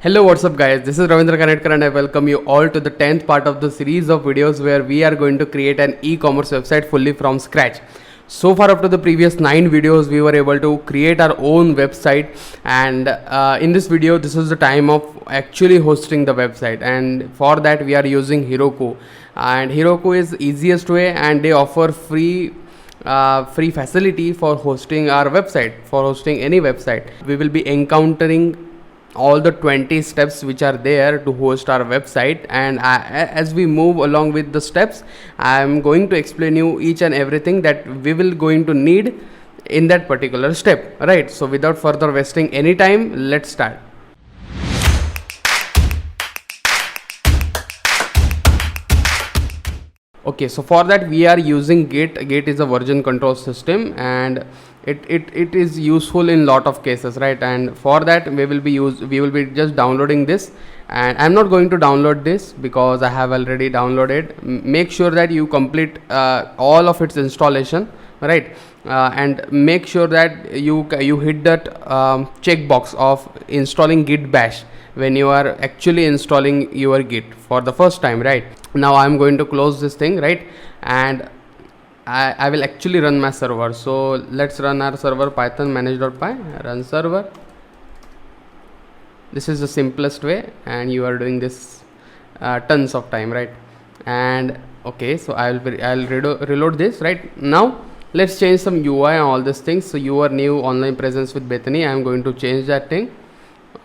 Hello, what's up guys? This is Ravindra Kanetkar and I welcome you all to the 10th part of the series of videos where we are going to create an e-commerce website fully from scratch. So far, after the previous 9 videos, we were able to create our own website, and in this video, this is the time of actually hosting the website, and for that we are using Heroku. And Heroku is easiest way, and they offer free facility for hosting our website, for hosting any website. We will be encountering all the 20 steps which are there to host our website, and as we move along with the steps, I am going to explain you each and everything that we will going to need in that particular step, right? So without further wasting any time, let's start. Okay, so for that we are using Git. Git is a version control system, and it is useful in lot of cases, right? And for that we will be just downloading this, and I'm not going to download this because I have already downloaded. Make sure that you complete all of its installation, right? And make sure that you hit that checkbox of installing Git bash when you are actually installing your Git for the first time, right? Now I'm going to close this thing, right? And I will actually run my server. So let's run our server, python manage.py run server. This is the simplest way, and you are doing this tons of time, right? And okay, so I'll reload this. Right now let's change some UI and all these things. So your new online presence with Bethany, I'm going to change that thing.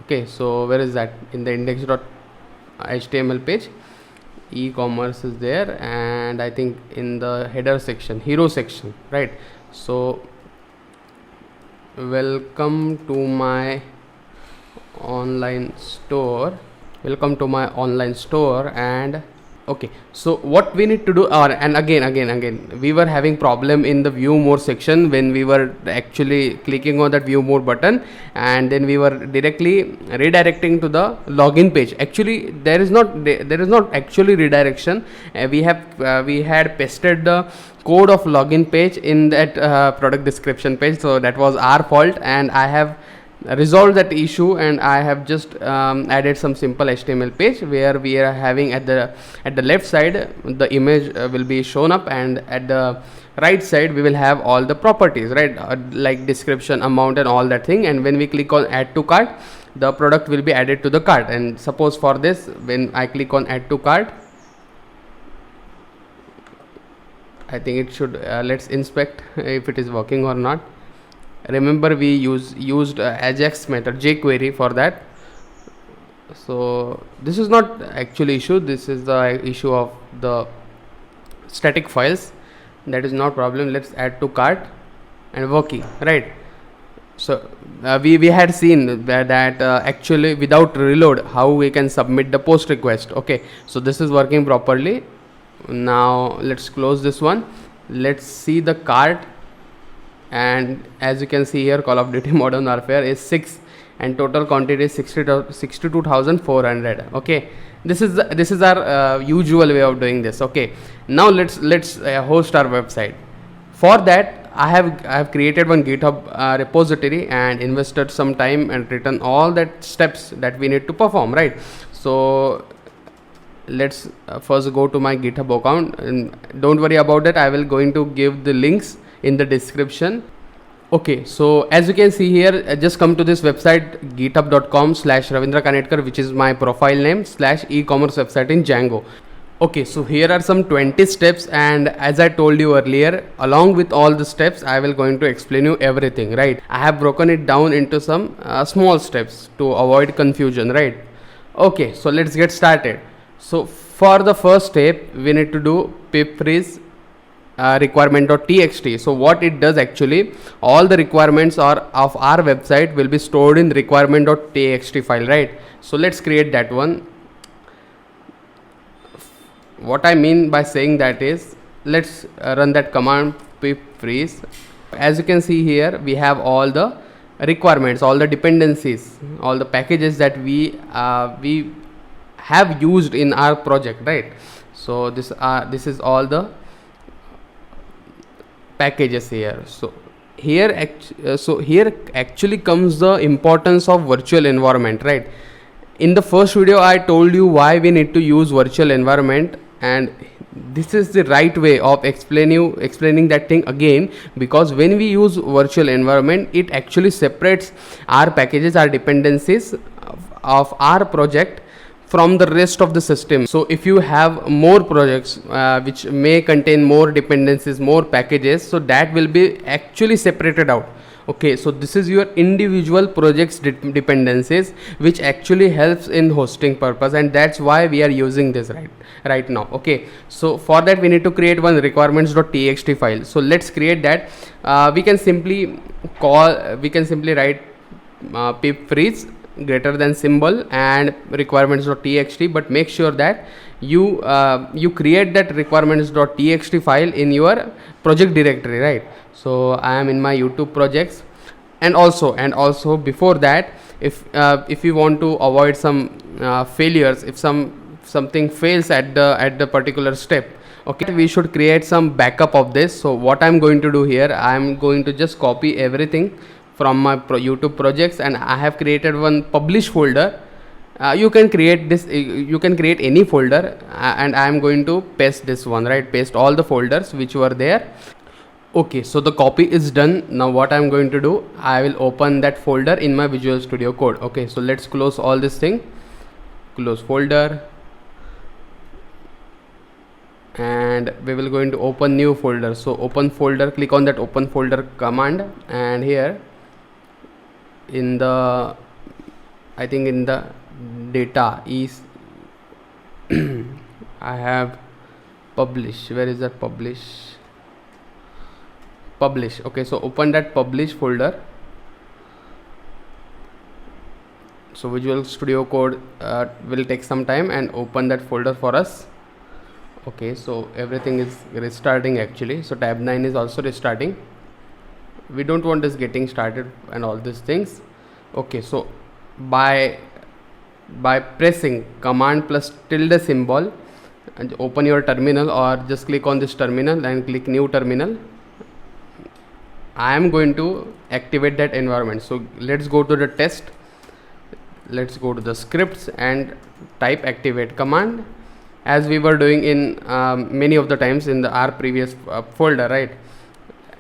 Okay, so where is that? In the index.html page, e-commerce is there, and I think in the header section, hero section, right? So welcome to my online store, and okay, so what we need to do, and again we were having problem in the view more section when we were actually clicking on that view more button, and then we were directly redirecting to the login page. Actually there is not actually redirection. We had pasted the code of login page in that product description page, so that was our fault, and I have resolved that issue, and I have just added some simple HTML page where we are having at the left side the image will be shown up, and at the right side we will have all the properties, right? Like description, amount, and all that thing. And when we click on add to cart, the product will be added to the cart. And suppose for this, when I click on add to cart, I think it should let's inspect if it is working or not. Remember, we used Ajax method, jQuery, for that. So this is not actually issue, this is the issue of the static files. That is not problem. Let's add to cart and working, right? So we had seen that actually without reload how we can submit the post request. Okay, so this is working properly. Now let's close this one. Let's see the cart, and as you can see here, Call of Duty Modern Warfare is 6, and total quantity is 62,400. okay, this is our usual way of doing this. Okay, now let's host our website. For that, I have created one GitHub repository and invested some time and written all that steps that we need to perform, right? So let's first go to my GitHub account, and don't worry about that, I will going to give the links in the description. Okay, so as you can see here, just come to this website, github.com/Ravindra Kanetkar, which is my profile name, /e-commerce website in Django. Okay, so here are some 20 steps, and as I told you earlier, along with all the steps, I will going to explain you everything, right? I have broken it down into some small steps to avoid confusion, right? Okay, so let's get started. So for the first step, we need to do pip freeze requirement.txt. so what it does, actually all the requirements are of our website will be stored in requirement.txt file, right? So let's create that one. What I mean by saying that is, let's run that command, pip freeze. As you can see here, we have all the requirements, all the dependencies, all the packages that we have used in our project, right? So this is all the packages here. So here actually comes the importance of virtual environment, right? In the first video I told you why we need to use virtual environment, and this is the right way of explaining that thing again, because when we use virtual environment, it actually separates our packages, our dependencies of our project from the rest of the system. So if you have more projects which may contain more dependencies, more packages, so that will be actually separated out. Okay, so this is your individual projects dependencies, which actually helps in hosting purpose, and that's why we are using this right now. Okay, so for that we need to create one requirements.txt file. So let's create that. We can simply write pip freeze greater than symbol and requirements.txt, but make sure that you create that requirements.txt file in your project directory, right? So I am in my YouTube projects, and also before that, if you want to avoid some failures, if something fails at the particular step, okay, we should create some backup of this. So what I'm going to do here, I'm going to just copy everything from my YouTube projects, and I have created one publish folder. You can create this, you can create any folder, and I am going to paste this one, right? Paste all the folders which were there. Okay, so the copy is done. Now what I'm going to do, I will open that folder in my Visual Studio Code. Okay, so let's close all this thing, close folder, and we will going to open new folder. So open folder, click on that open folder command, and here in the, I think in the data is I have publish. Where is that publish? Okay, so open that publish folder. So Visual Studio Code will take some time and open that folder for us. Okay, so everything is restarting actually. So tab 9 is also restarting. We don't want this getting started and all these things. Okay, so by pressing command plus tilde symbol and open your terminal, or just click on this terminal and click new terminal. I am going to activate that environment. So let's go to the test, let's go to the scripts and type activate command, as we were doing in many of the times in our previous folder, right?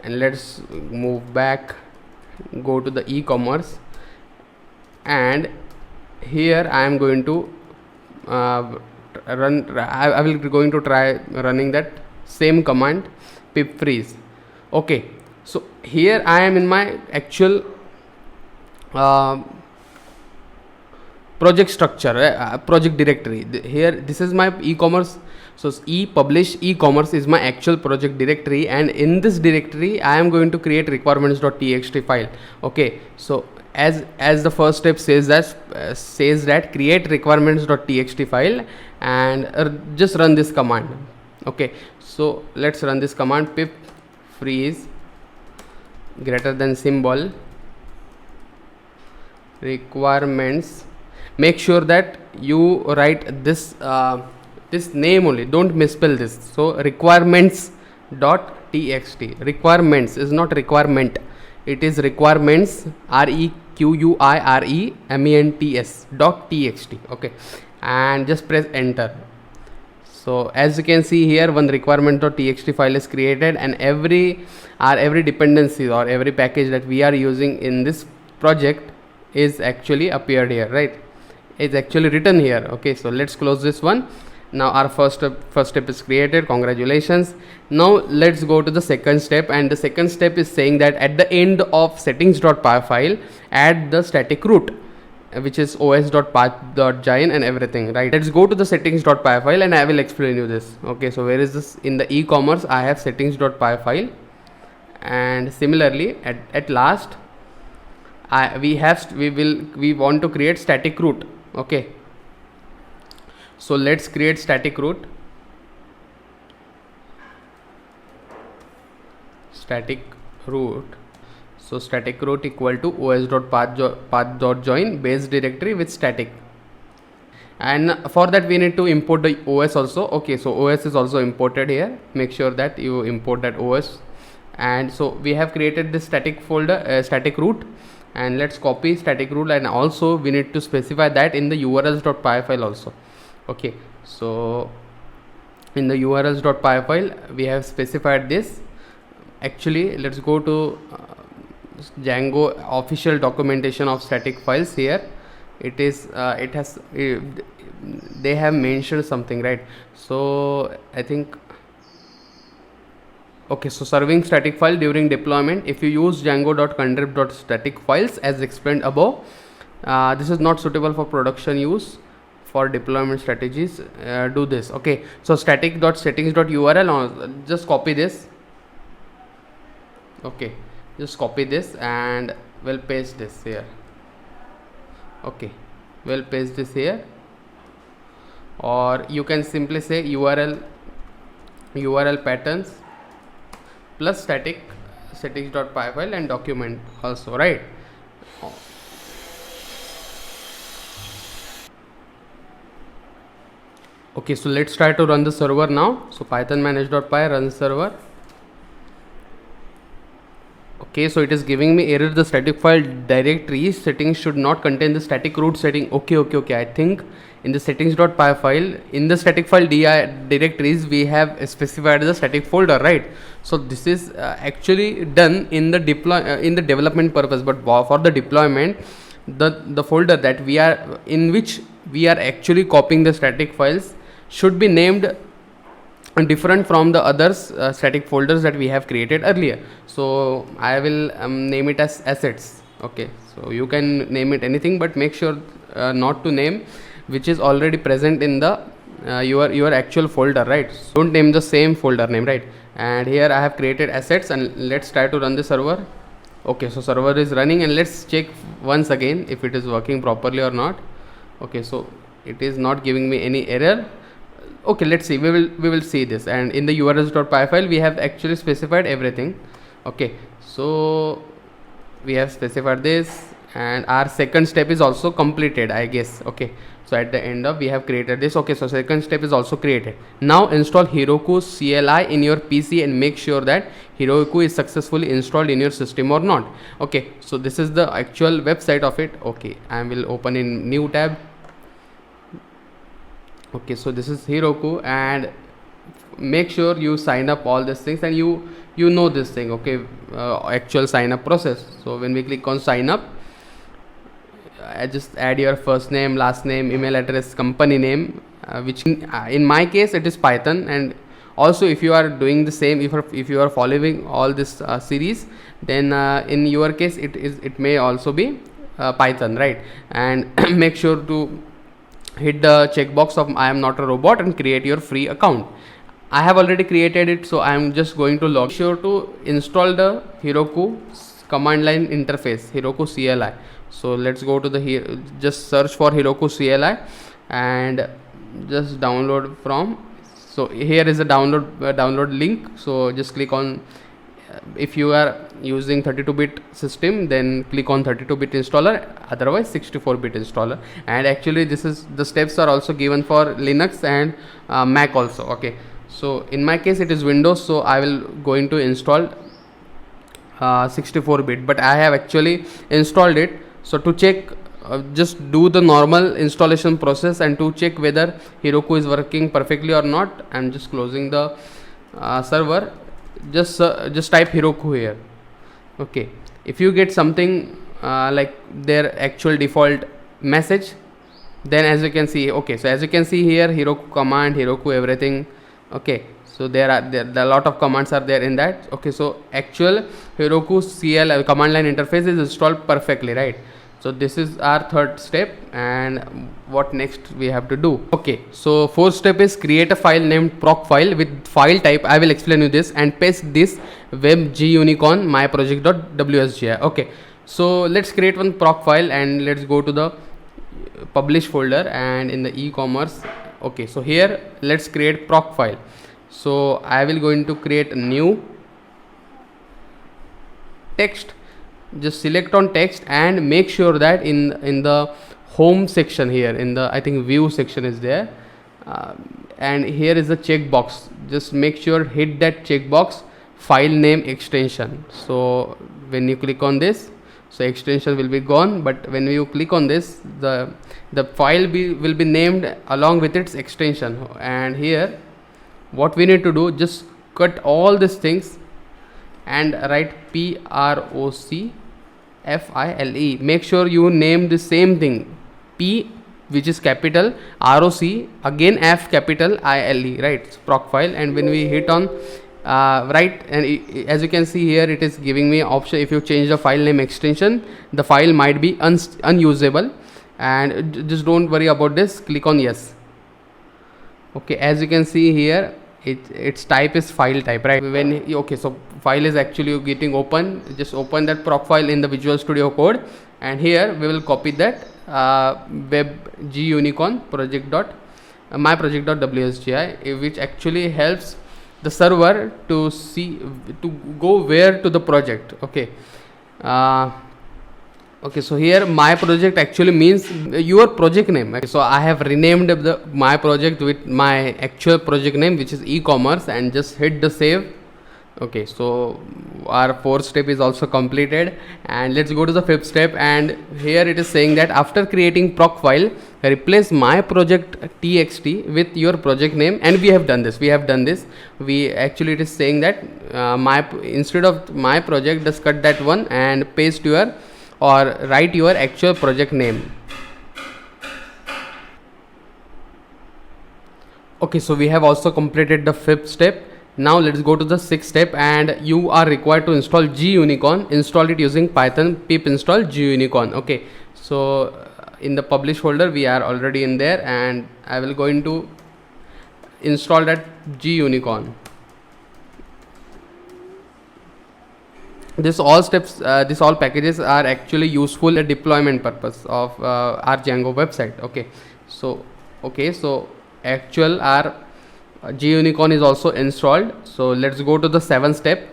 And let's move back, go to the e-commerce, and here I am going to I will be going to try running that same command, pip freeze. Okay, so here I am in my actual project structure, project directory. Here this is my e-commerce. So publish e-commerce is my actual project directory, and in this directory I am going to create requirements.txt file. Okay, so as the first step says that create requirements.txt file, and just run this command. Okay, so let's run this command, pip freeze greater than symbol requirements. Make sure that you write this this name only, don't misspell this. So requirements.txt, requirements is not requirement, it is requirements, requirements.txt. okay, and just press enter. So as you can see here, one requirement.txt file is created, and every dependency or every package that we are using in this project is actually appeared here, right? It's actually written here. Okay, so let's close this one. Now our first step is created. Congratulations. Now let's go to the second step, and the second step is saying that at the end of settings.py file, add the static root, which is os.path.join and everything, right? Let's go to the settings.py file and I will explain you this. Okay, so where is this? In the e-commerce I have settings.py file, and similarly at last we want to create static root. Okay, so let's create static root. So static root equal to os.path.join base directory with static, and for that we need to import the os also. Okay, so os is also imported here. Make sure that you import that os. And so we have created this static folder, static root, and let's copy static root, and also we need to specify that in the urls.py file also. Okay, so in the urls.py file we have specified this. Actually, let's go to Django official documentation of static files. Here it is, they have mentioned something, right? So I think, okay, so serving static file during deployment, if you use django.contrib.static files as explained above, this is not suitable for production use. For deployment strategies, do this. Okay, so static.settings.url, just copy this. Okay, just copy this and we'll paste this here. Okay, we'll paste this here, or you can simply say url patterns plus static settings.py file and document also, right? Okay, so let's try to run the server now. So python manage.py run server. Okay, so it is giving me error, the static file directory settings should not contain the static root setting. Okay, I think in the settings.py file, in the static file directories, we have specified the static folder, right? So this is actually done in the in the development purpose, but for the deployment, the folder that we are in, which we are actually copying the static files, should be named different from the others static folders that we have created earlier. So I will name it as assets. Okay, so you can name it anything, but make sure not to name which is already present in the your actual folder, right? So don't name the same folder name, right? And here I have created assets, and let's try to run the server. Okay, so server is running, and let's check once again if it is working properly or not. Okay, so it is not giving me any error. Okay, let's see, we will see this, and in the urls.py file we have actually specified everything. Okay, so we have specified this, and our second step is also completed, I guess. Okay, so at the end of, we have created this. Okay, so second step is also created. Now install Heroku CLI in your PC and make sure that Heroku is successfully installed in your system or not. Okay, so this is the actual website of it. Okay, I will open in new tab. Okay, so this is Heroku, and make sure you sign up all these things, and you know this thing. Okay, actual sign up process. So when we click on sign up, I just add your first name, last name, email address, company name, which in my case it is Python. And also if you are doing the same, if you are following all this series, then in your case it may also be Python, right? And make sure to hit the checkbox of I am not a robot and create your free account. I have already created it, so I am just going to log. Sure to install the Heroku command line interface, Heroku CLI. So let's go to the here, just search for Heroku CLI and just download from. So here is a download link. So just click on, if you are using 32-bit system, then click on 32-bit installer, otherwise 64-bit installer. And actually this is, the steps are also given for Linux and Mac also. Okay, so in my case it is Windows, so I will going to install 64-bit, but I have actually installed it. So to check, just do the normal installation process, and to check whether Heroku is working perfectly or not, I'm just closing the server. Just type Heroku here. Okay, if you get something like their actual default message, then as you can see, okay, so as you can see here, Heroku command, Heroku everything. Okay, so there are a lot of commands are there in that. Okay, so actual Heroku CL command line interface is installed perfectly, right? So this is our third step, and what next we have to do. Okay, so fourth step is create a file named procfile with file type. I will explain you this, and paste this webgunicorn myproject.wsgi. Okay, so let's create one procfile, and let's go to the publish folder, and in the e-commerce. Okay, so here let's create procfile. So I will going to create a new text. Just select on text and make sure that in the home section here, in the, I think, view section is there, and here is the checkbox. Just make sure hit that checkbox, file name extension. So when you click on this, so extension will be gone. But when you click on this, the file will be named along with its extension. And here what we need to do, just cut all these things and write PROCFILE. Make sure you name the same thing, P which is capital, ROC, again F capital ILE, right? It's proc file. And when we hit on right, and as you can see here, it is giving me option. If you change the file name extension, the file might be unusable, and just don't worry about this. Click on yes. Okay, as you can see here, its type is file type, right? Okay, so file is actually getting open. Just open that proc file in the Visual Studio Code, and here we will copy that web gunicorn myproject.wsgi, which actually helps the server to go where to the project. Okay, okay, so here my project actually means your project name. Okay, so I have renamed my project with my actual project name, which is e-commerce, and just hit the save. Okay, so our fourth step is also completed, and let's go to the fifth step. And here it is saying that after creating proc file, replace my project txt with your project name. And we have done this. We actually, it is saying that instead of my project, just cut that one and paste your or write your actual project name. Okay, so we have also completed the fifth step. Now let's go to the sixth step, and you are required to install gunicorn. Install it using Python pip install gunicorn. Okay, so in the publish folder we are already in there, and I will going to install that gunicorn. This all packages are actually useful at deployment purpose of our Django website. Okay, so actual our gunicorn is also installed. So let's go to the seventh step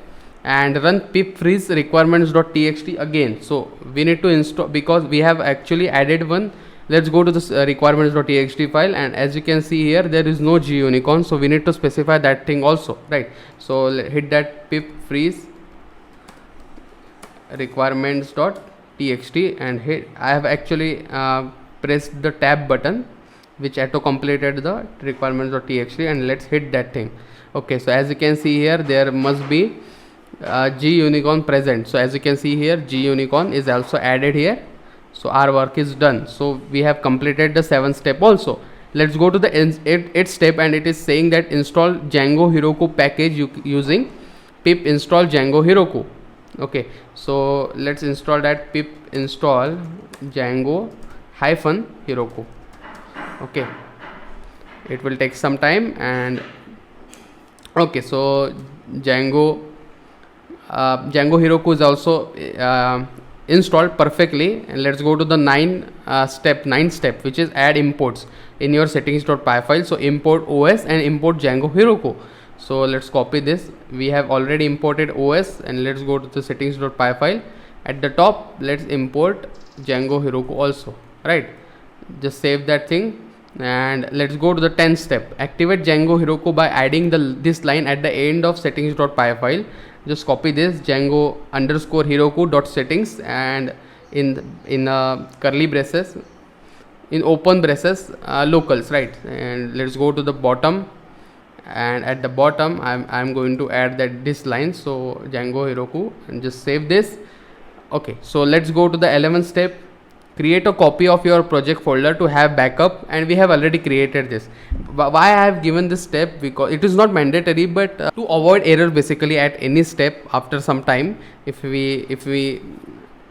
and run pip freeze requirements.txt again. So we need to install, because we have actually added one. Let's go to this requirements.txt file, and as you can see here, there is no gunicorn, so we need to specify that thing also, right? So hit that pip freeze requirements.txt and hit. I have actually pressed the tab button, which auto completed the requirements.txt, and let's hit that thing. Okay, so as you can see here, there must be gunicorn present. So as you can see here, gunicorn is also added here. So our work is done. So we have completed the seventh step also. Let's go to the eighth step, and it is saying that install Django Heroku package using pip install Django Heroku. Okay, so let's install that pip install Django Heroku. Okay, it will take some time. And okay, so Django Heroku is also installed perfectly. And let's go to the ninth step, which is add imports in your settings.py file. So import OS and import Django Heroku. So let's copy this. We have already imported OS, and let's go to the settings.py file. At the top, let's import Django Heroku also, right? Just save that thing, and let's go to the 10th step. Activate Django Heroku by adding this line at the end of settings.py file. Just copy this Django _Heroku.settings, and in curly braces, in open braces, locals, right? And let's go to the bottom, and at the bottom I'm going to add this line. So Django Heroku, and just save this. Okay, so let's go to the 11th step. Create a copy of your project folder to have backup, and we have already created this. Why I have given this step? Because it is not mandatory, but to avoid error basically at any step after some time, if we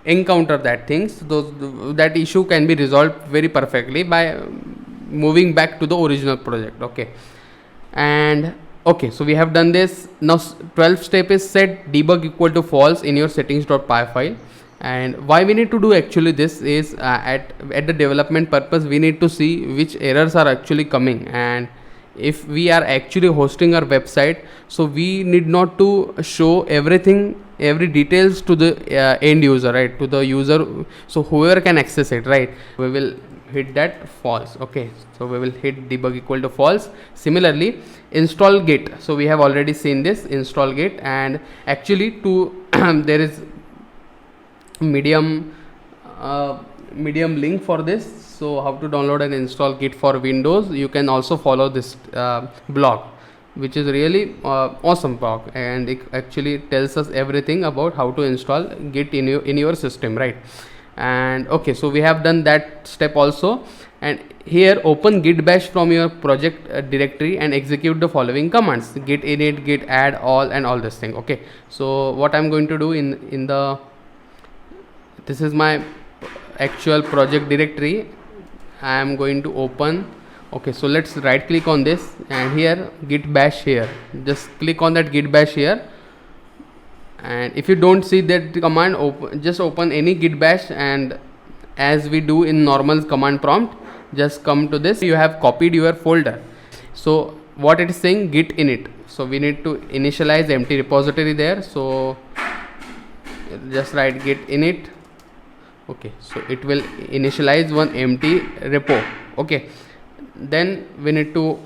encounter that things, that issue can be resolved very perfectly by moving back to the original project. Okay, and okay, so we have done this. Now 12th step is set debug equal to false in your settings.py file. And why we need to do actually this is at the development purpose, we need to see which errors are actually coming. And if we are actually hosting our website, so we need not to show every details to the end user, right? To the user, so whoever can access it, right? We will hit that false. Okay, so we will hit debug equal to false. Similarly, install git. So we have already seen this install git, and actually there is medium medium link for this. So how to download and install Git for Windows, you can also follow this blog, which is really awesome blog, and it actually tells us everything about how to install Git in your system, right? And okay, so we have done that step also. And here open git bash from your project directory and execute the following commands: git init, git add all, and all this thing. Okay, so what I'm going to do in the, this is my actual project directory, I am going to open. Okay, so let's right click on this, and here git bash, here just click on that git bash here. And if you don't see that command, just open any git bash, and as we do in normal command prompt, just come to this, you have copied your folder. So what it is saying, git init, so we need to initialize empty repository there. So just write git init. Okay, so it will initialize one empty repo. Okay, then we need to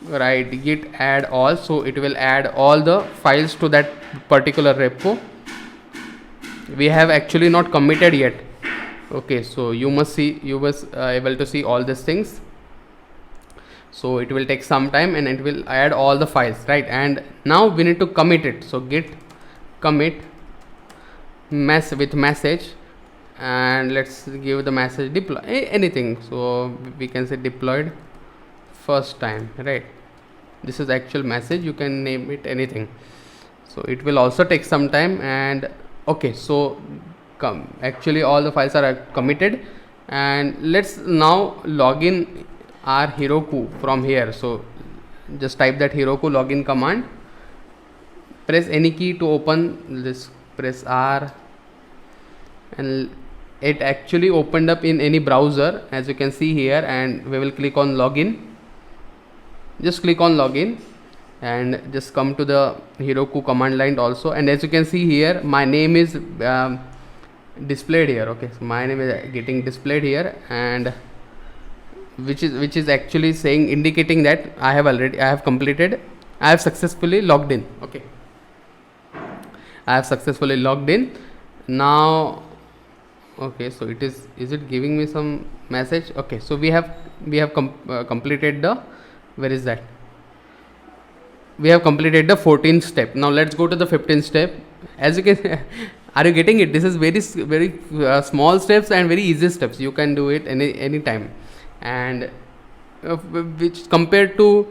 write git add all, so it will add all the files to that particular repo. We have actually not committed yet. Okay, so you must able to see all these things. So it will take some time and it will add all the files, right? And now we need to commit it. So git commit with message, and let's give the message deploy anything. So we can say deployed first time, right? This is actual message, you can name it anything. So it will also take some time. And okay, so actually all the files are committed, and let's now log in our Heroku from here. So just type that Heroku login command, press any key to open this, press R, and it actually opened up in any browser, as you can see here. And we will click on login, just click on login, and just come to the Heroku command line also. And as you can see here, my name is displayed here. Okay, so my name is getting displayed here, and which is actually saying, indicating that I have completed, I have successfully logged in. Okay, I have successfully logged in now. Okay, so it is it giving me some message? Okay, so we have completed the, where is that, we have completed the 14th step. Now let's go to the 15th step. As you can are you getting it? This is very small steps and very easy steps. You can do it any time, and which compared to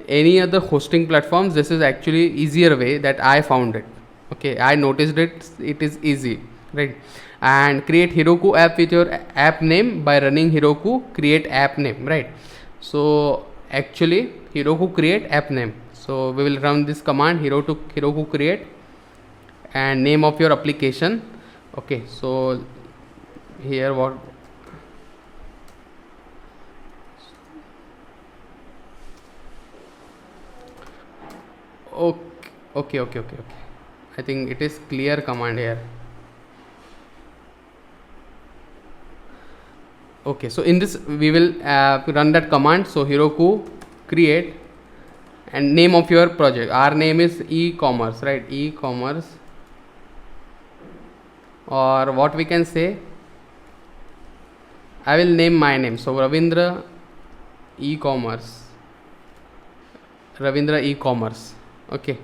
any other hosting platforms, this is actually easier way that I found it. Okay, I noticed it. It is easy, right? And create Heroku app with your app name by running Heroku create app name, right? So actually Heroku create app name. So we will run this command, Heroku create, and name of your application. Okay, so here what, okay, I think it is clear command here. Okay, so in this we will run that command. So Heroku create, and name of your project, our name is e-commerce, right? E-commerce, or what we can say, I will name my name. So Ravindra e-commerce, okay,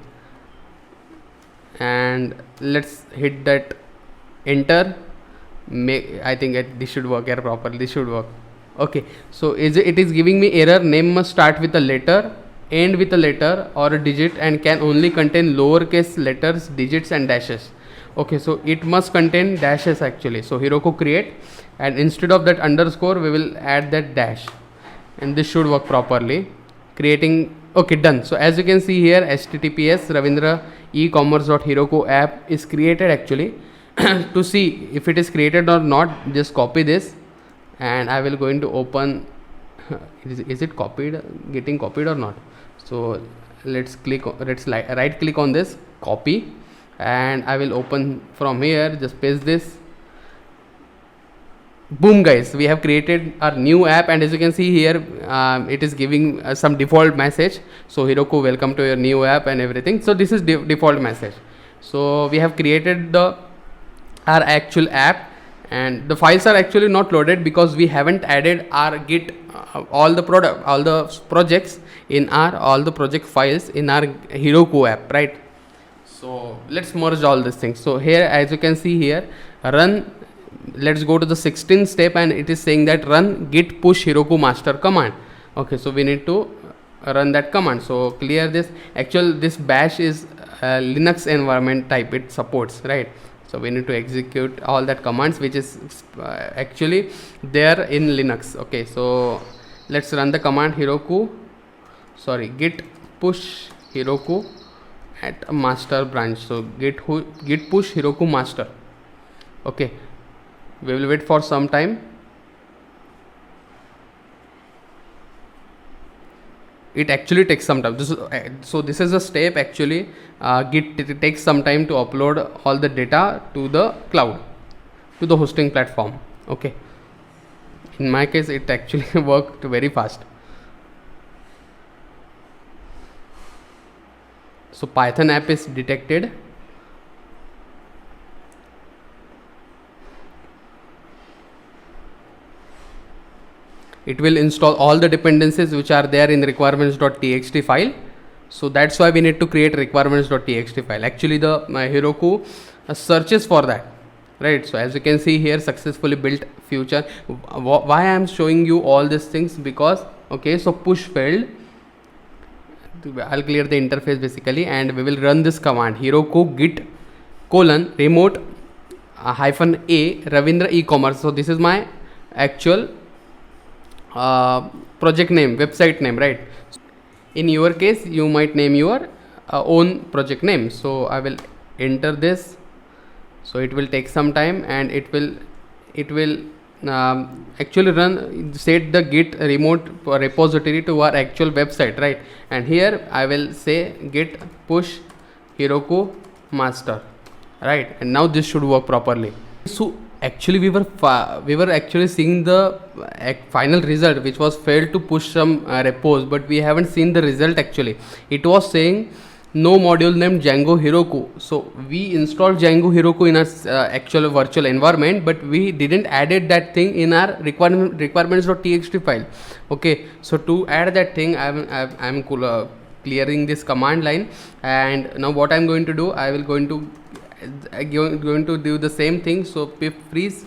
and let's hit that enter. I think this should work here properly. This should work. Okay, so it is giving me error, name must start with a letter, end with a letter or a digit, and can only contain lowercase letters, digits, and dashes. Okay, so it must contain dashes actually. So Heroku create, and instead of that underscore we will add that dash, and this should work properly. Creating, okay, done. So as you can see here, https Ravindra e-commerce.heroku app is created actually. To see if it is created or not, just copy this, and I will going to open. Is it copied, getting copied or not? So let's right click on this, copy, and I will open from here. Just paste this. Boom guys, we have created our new app, and as you can see here, it is giving some default message. So Heroku, welcome to your new app and everything. So this is default message. So we have created the our actual app, and the files are actually not loaded because we haven't added our git all the projects in our all the project files in our Heroku app, right? So let's merge all these things. So here, as you can see here, run, let's go to the 16th step, and it is saying that run git push Heroku master command. Okay, so we need to run that command. So clear this. Actually this bash is Linux environment type it supports, right? So we need to execute all that commands which is actually there in Linux. Okay, so let's run the command git push Heroku at a master branch. So git push Heroku master. Okay, we will wait for some time. It actually takes some time. This is a step actually. Git it takes some time to upload all the data to the cloud, to the hosting platform. Okay, in my case it actually worked very fast. So Python app is detected. It will install all the dependencies which are there in the requirements.txt file. So that's why we need to create requirements.txt file. Actually the Heroku searches for that, right? So as you can see here, successfully built future. Why I am showing you all these things? Because okay, so push failed. I'll clear the interface basically, and we will run this command Heroku git remote -a Ravindra e-commerce. So this is my actual project name, website name, right? In your case you might name your own project name. So I will enter this. So it will take some time, and it will actually set the git remote repository to our actual website, right? And here I will say git push Heroku master, right? And now this should work properly. So actually we were actually seeing the final result, which was failed to push some repos, but we haven't seen the result. Actually it was saying no module named Django Heroku. So we installed Django Heroku in our actual virtual environment, but we didn't added that thing in our requirements.txt file. Okay, so to add that thing, I'm clearing this command line, and now what I'm going to do, I will going to do the same thing. So pip freeze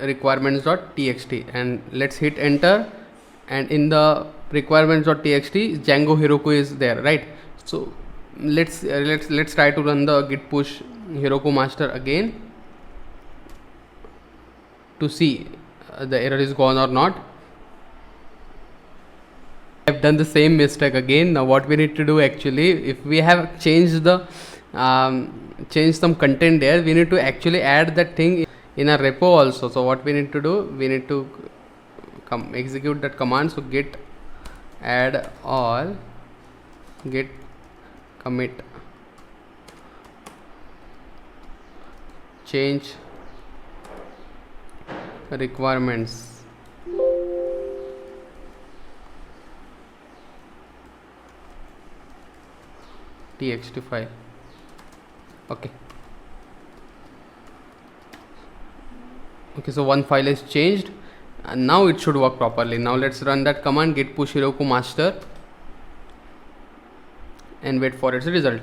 requirements.txt, and let's hit enter, and in the requirements.txt Django Heroku is there, right? So let's try to run the git push Heroku master again to see the error is gone or not. I have done the same mistake again. Now what we need to do, actually, if we have changed the change some content there, we need to actually add that thing in a repo also. So what we need to do, we need to execute that command. So git add all git commit change requirements txt file. Okay, so one file is changed, and now it should work properly. Now let's run that command git push Heroku master and wait for its result.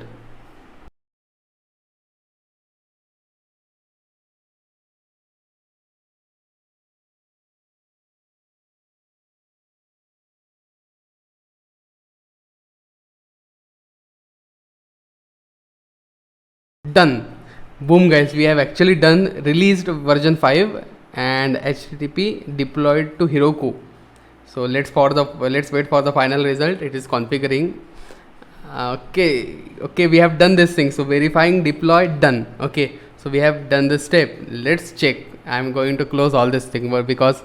Done. Boom guys, we have actually released version 5 and HTTP deployed to Heroku. So let's wait for the final result. It is configuring. Okay, we have done this thing. So verifying deploy done. Okay, so we have done this step. Let's check. I'm going to close all this thing because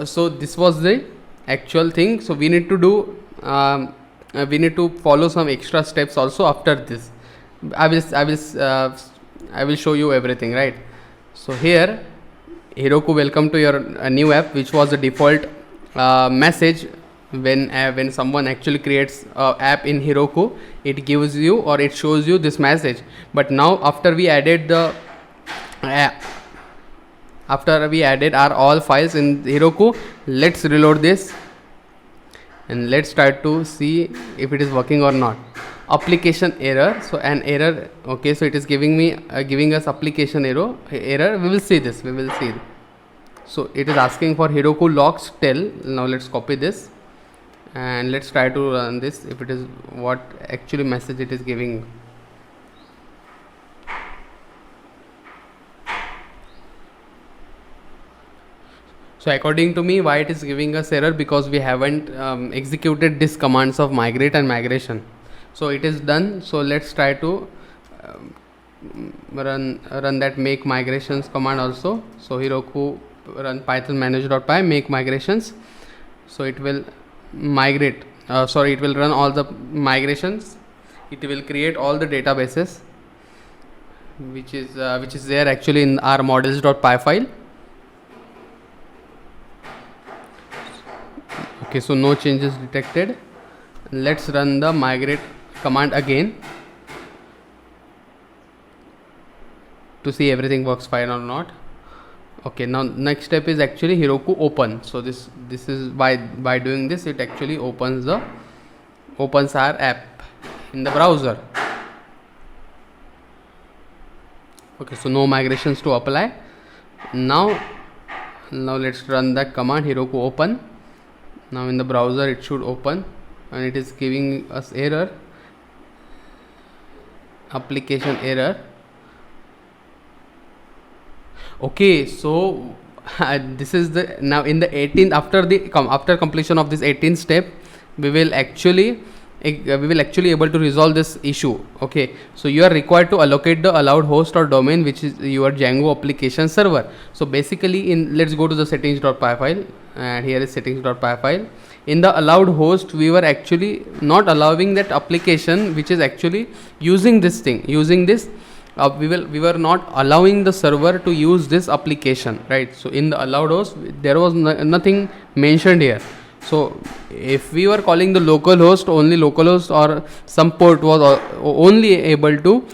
so this was the actual thing. So we need to do we need to follow some extra steps also after this. I will show you everything, right? So here, Heroku welcome to your new app, which was the default message when someone actually creates a app in Heroku, it gives you or it shows you this message. But now after we added the after we added our all files in Heroku, let's reload this and let's try to see if it is working or not. Application error, so an error. Okay, so it is giving me giving us application error. We will see this, so it is asking for Heroku logs tell. Now let's copy this and let's try to run this, if it is what actually message it is giving. So according to me, why it is giving us error? Because we haven't executed this commands of migrate and migration. So it is done. So let's try to run that make migrations command also. So Heroku run python manage.py make migrations. So it will migrate. It will run all the migrations. It will create all the databases, which is there actually in our models.py file. Okay, so no changes detected. Let's run the migrate command again to see everything works fine or not. Okay, now next step is actually Heroku open. So this is by doing this, it actually opens our app in the browser. Okay, so no migrations to apply. Now let's run that command Heroku open. Now in the browser it should open and it is giving us error, application error. Okay, so this is the now in the 18th after completion of this 18th step, we will actually able to resolve this issue. Okay, so you are required to allocate the allowed host or domain, which is your Django application server. So basically, let's go to the settings.py file, and here is settings.py file. In the allowed host, we were actually not allowing that application which is actually using this thing, we were not allowing the server to use this application, right? So in the allowed host, there was nothing mentioned here. So if we were calling the localhost, only localhost or some port was only able to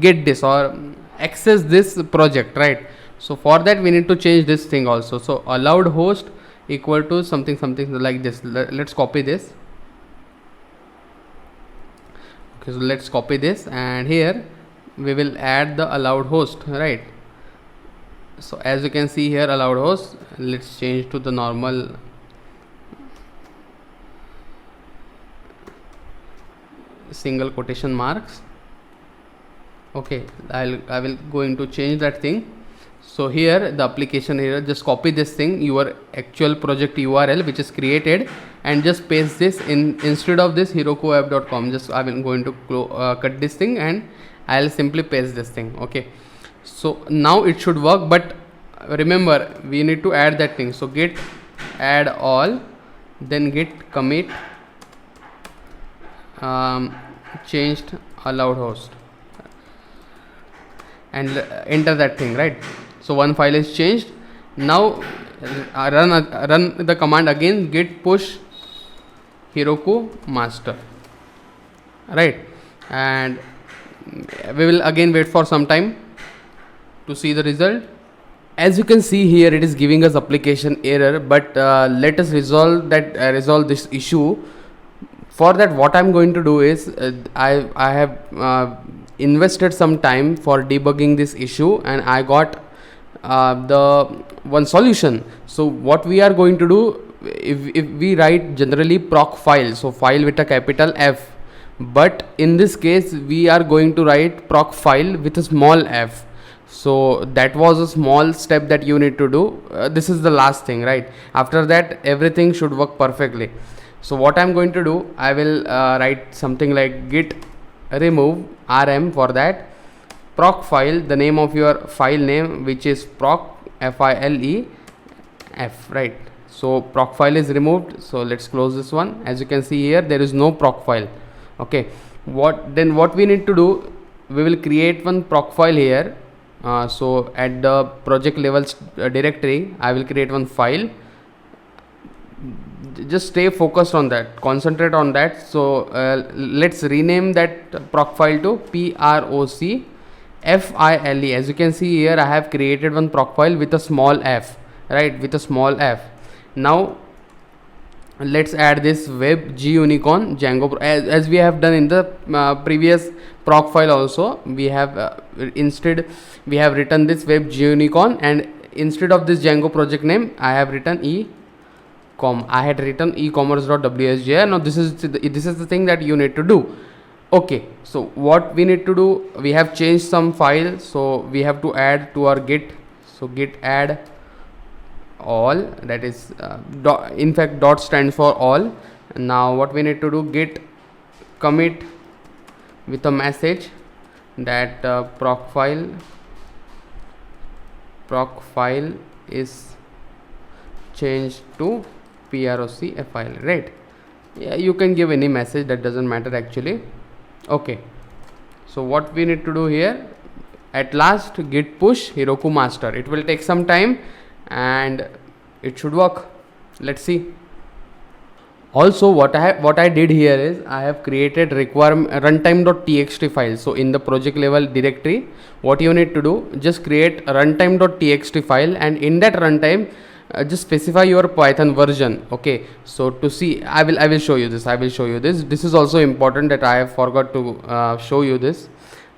get this or access this project, right? So for that we need to change this thing also. So allowed host equal to something like this. Let's copy this. Okay, so let's copy this, and here we will add the allowed host, right? So as you can see here, allowed host, let's change to the normal single quotation marks. Okay, I will going to change that thing. So here the application here, just copy this thing, your actual project URL which is created, and just paste this instead of this herokuapp.com. Just I will going to cut this thing and I'll simply paste this thing. Okay, so now it should work, but remember we need to add that thing. So git add all, then git commit changed allowed host, and enter that thing, right? So one file is changed. Now run the command again, git push Heroku master, right? And we will again wait for some time to see the result. As you can see here, it is giving us application error, but let us resolve this issue. For that, what I'm going to do is I have invested some time for debugging this issue, and I got the one solution. So what we are going to do, if we write generally proc file, so file with a capital F, but in this case we are going to write proc file with a small f. So that was a small step that you need to do. This is the last thing, right? After that everything should work perfectly. So what I'm going to do, I will write something like git remove rm, for that proc file, the name of your file name, which is proc file f, right? So proc file is removed. So let's close this one. As you can see here, there is no proc file. Okay, what we need to do, we will create one proc file here. So at the project level directory, I will create one file. just stay focused on that, concentrate on that. So let's rename that proc file to procfile. As you can see here, I have created one proc file with a small f, right, with a small f. Now let's add this web gunicorn Django as we have done in the previous proc file also. We have instead we have written this web gunicorn, and instead of this Django project name I have written I had written ecommerce.wsj. Now this is the thing that you need to do. Okay, so what we need to do, we have changed some file, so we have to add to our git. So git add all, that is in fact dot stands for all. Now what we need to do, git commit with a message that proc file is changed to proc file, right? Yeah, you can give any message, that doesn't matter actually. Okay, so what we need to do here, at last git push Heroku master. It will take some time and it should work. Let's see. Also what I did here is I have created runtime.txt file. So in the project level directory, what you need to do, just create a runtime.txt file, and in that runtime just specify your Python version. Okay, so to see, I will show you this. This is also important that I have forgot to show you this,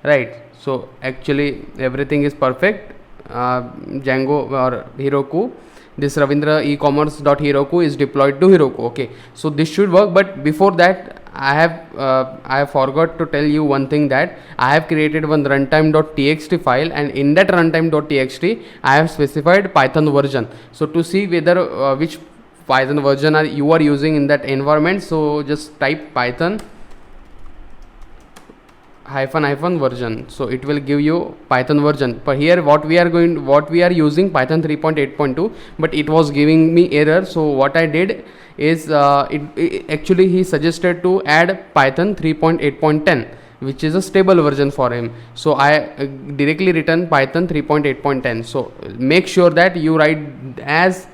right? So actually everything is perfect. Django or Heroku, this Ravindra ecommerce.heroku is deployed to Heroku. Okay, so this should work, but before that I have forgot to tell you one thing, that I have created one runtime.txt file, and in that runtime.txt I have specified Python version. So to see whether which Python version you are using in that environment, so just type Python hyphen version, so it will give you Python version. But here what we are using Python 3.8.2, but it was giving me error. So what I did is actually he suggested to add Python 3.8.10, which is a stable version for him. So I directly written Python 3.8.10. so make sure that you write as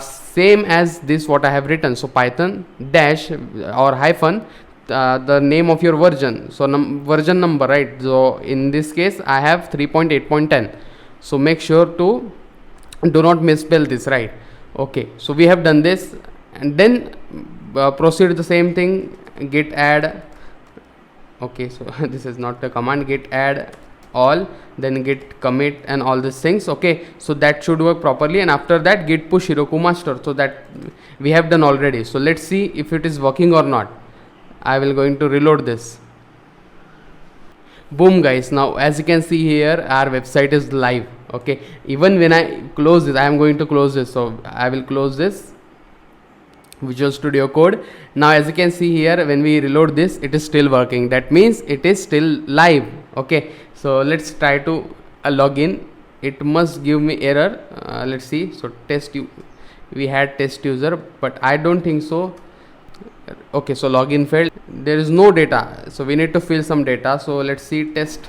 same as this what I have written. So Python dash or hyphen the name of your version, so version number, right? So in this case I have 3.8.10. so make sure to do not misspell this, right? Okay, so we have done this, and then proceed the same thing, git add. Okay, so this is not the command, git add all, then git commit and all these things. Okay, so that should work properly, and after that git push Heroku master. So that we have done already. So let's see if it is working or not. I will going to reload this. Boom guys, now as you can see here our website is live. Okay, even when I close this, I am going to close this, so I will close this Visual Studio Code. Now as you can see here, when we reload this, it is still working. That means it is still live. Okay, so let's try to log in. It must give me error. Let's see. So we had test user, but I don't think so. Okay, so login failed. There is no data, so we need to fill some data. So let's see, test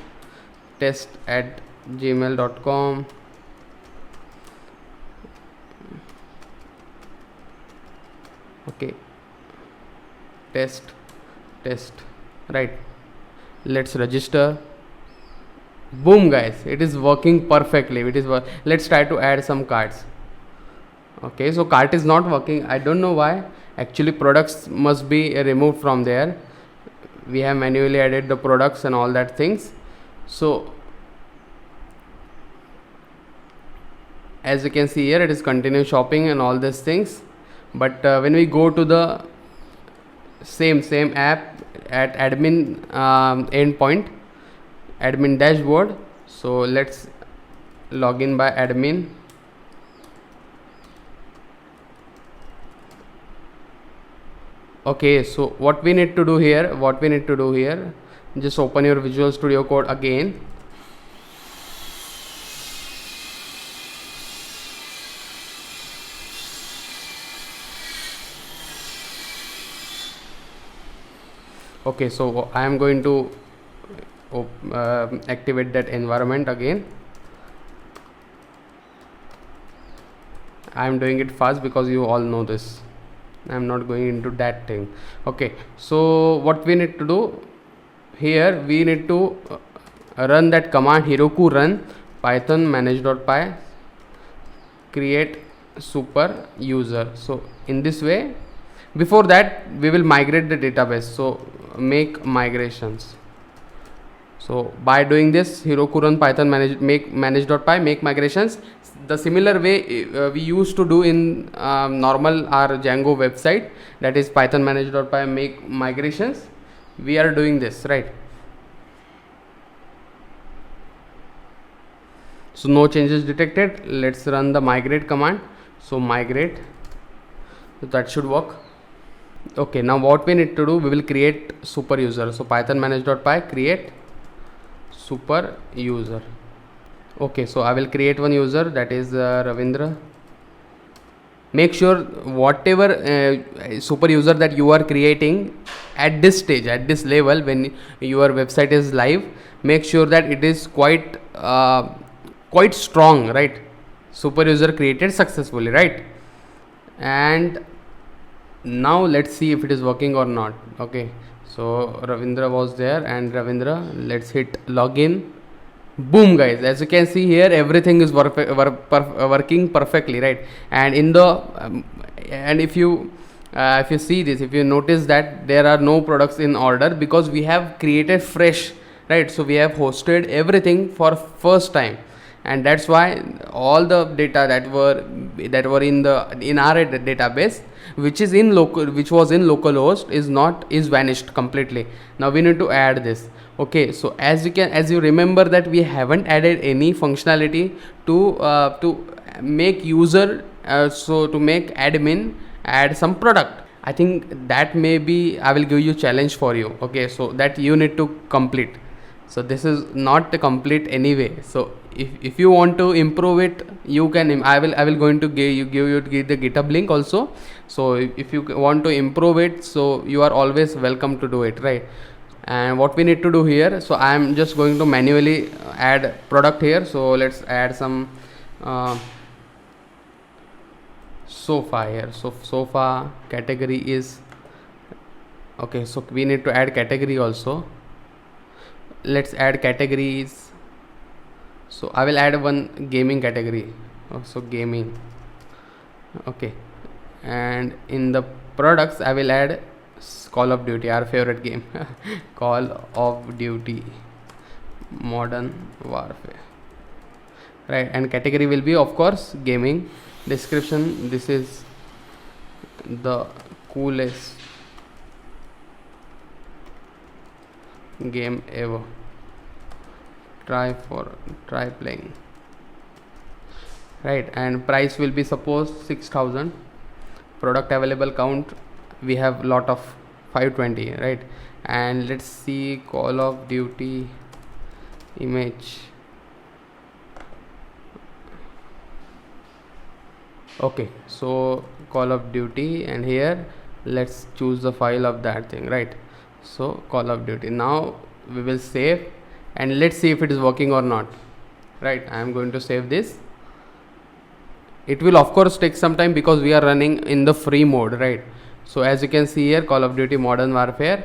at gmail.com. okay, test, right? Let's register. Boom guys, it is working perfectly. Let's try to add some cards. Okay, so cart is not working. I don't know why. Actually products must be removed from there. We have manually added the products and all that things. So as you can see here, it is continue shopping and all these things. But when we go to the same app at admin endpoint, admin dashboard, so let's log in by admin. Okay, so what we need to do here, just open your Visual Studio Code again. Okay, so I am going to activate that environment again. I am doing it fast because you all know this. I'm not going into that thing. Okay, so what we need to do here, we need to run that command Heroku run python manage.py create super user. So in this way, before that we will migrate the database, so make migrations. So by doing this Heroku run python manage.py make migrations, the similar way we used to do in normal our Django website, that is python manage.py make migrations, we are doing this, right? So no changes detected. Let's run the migrate command. So migrate, so that should work. Okay, now what we need to do, we will create super user. So python manage.py create super user. Okay, so I will create one user, that is Ravindra. Make sure whatever super user that you are creating at this stage, at this level, when your website is live, make sure that it is quite strong, right? Super user created successfully, right? And now let's see if it is working or not. Okay, so Ravindra was there, and Ravindra, let's hit login. Boom, guys, as you can see here, everything is working perfectly, right? And in the and if you see this, if you notice that there are no products in order, because we have created fresh, right? So we have hosted everything for first time, and that's why all the data that were in our database, which was in localhost, is vanished completely. Now we need to add this. Okay, so as you remember that we haven't added any functionality to make user, so to make admin add some product. I think that maybe I will give you challenge for you. Okay, so that you need to complete. So this is not complete anyway. So if you want to improve it, you can. I will going to give the GitHub link also. So if you want to improve it, so you are always welcome to do it, right? And what we need to do here, so I am just going to manually add product here. So let's add some sofa here. So sofa category is okay, so we need to add category also. Let's add categories. So I will add one gaming category. So gaming. Okay, and in the products I will add Call of Duty, our favorite game. Call of Duty Modern Warfare, right? And category will be of course gaming. Description, this is the coolest game ever, try playing, right? And price will be suppose 6,000. Product available count, we have lot of 520, right? And let's see Call of Duty image. Okay, so Call of Duty, and here let's choose the file of that thing, right? So Call of Duty. Now we will save, and let's see if it is working or not, right? I am going to save this. It will of course take some time because we are running in the free mode, right? So as you can see here, Call of Duty Modern Warfare,